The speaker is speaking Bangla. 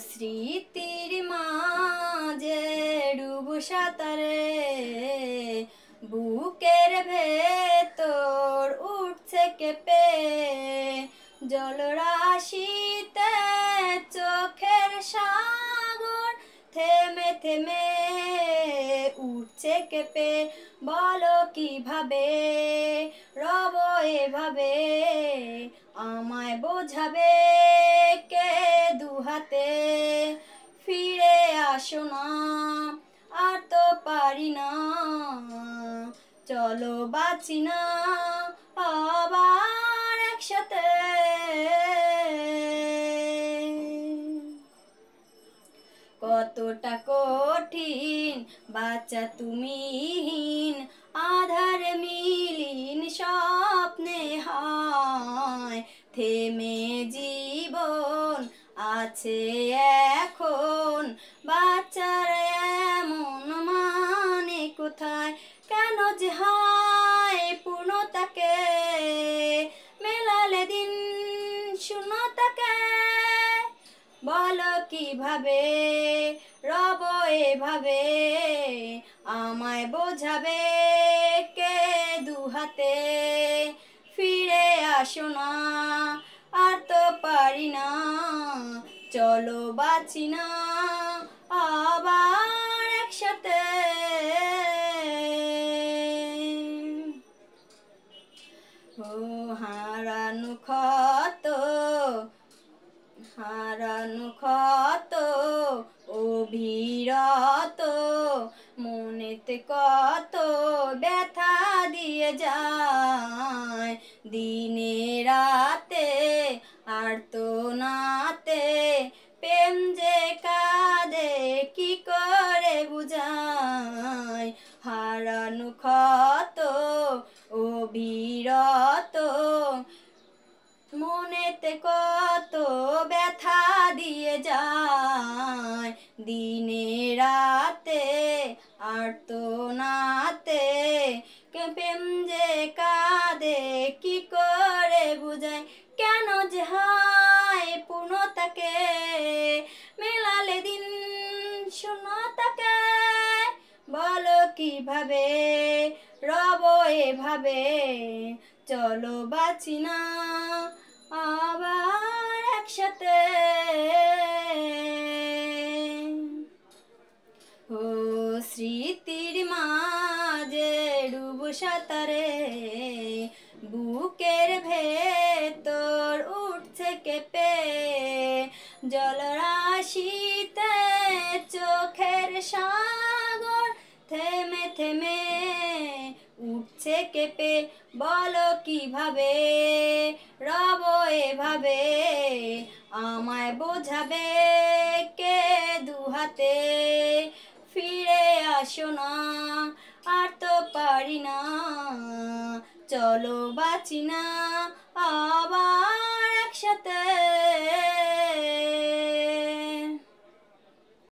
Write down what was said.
স্মৃতির মাঝে ডুবো সাঁতারে, বুকের ভেতর উঠছে কেঁপে, জলরাশিতে চোখের সাগর থেমে থেমে উঠছে কেঁপে। বলো কিভাবে রব এভাবে, আমায় বোঝাবে কে দুহাতে। ফিরে আসো না, আর তো পারি না, চলো বাঁচি না আবার একসাথে। কতটা কঠিন বাচ্চা তুমিহীন, আধার মিলিন স্বপ্নে হায় থেমে জীবন আছে এখন। বাচ্চার এমন মানে কোথায়, কেন যে হায় পূর্ণতাকে মেলালে দিন শূন্যতাকে। বলো কিভাবে রব এভাবে, আমায় বোঝাবে কে দুহাতে। ফিরে আসো না, আর তো পারি না, চলো বাঁচি না আবার একসাথে। ও হারানো ক্ষত, হারানো ক্ষত অবিরত, মনেতে কত ব্যথা দিয়ে যায় দিনে রাতে আর্তনাতে। প্রেম যে কাঁদে কি করে বুঝায়, হারানো ক্ষত অবিরত, মনেতে কত ব্যথা দিয়ে যায় দিনে রাতে আর্তনাতে। প্রেম যে কাঁদে কি করে বুঝায়, কেন যে হায় পূর্ণতাকে মেলালে দিন শূন্যতাকে। বলো কিভাবে রব এভাবে, চলো বাঁচি না আবার একসাথে। ও স্মৃতির মাঝে ডুবো সাঁতারে, বুকের ভেতর উঠছে কেঁপে, জলরাশিতে চোখের সাগর থেমে থেমে উঠছে কেঁপে। বলো কিভাবে রব এভাবে, আমায় বোঝাবে কে দুহাতে। ফিরে আসো না, আর তো পারি না, চলো বাঁচি না আবার একসাথে।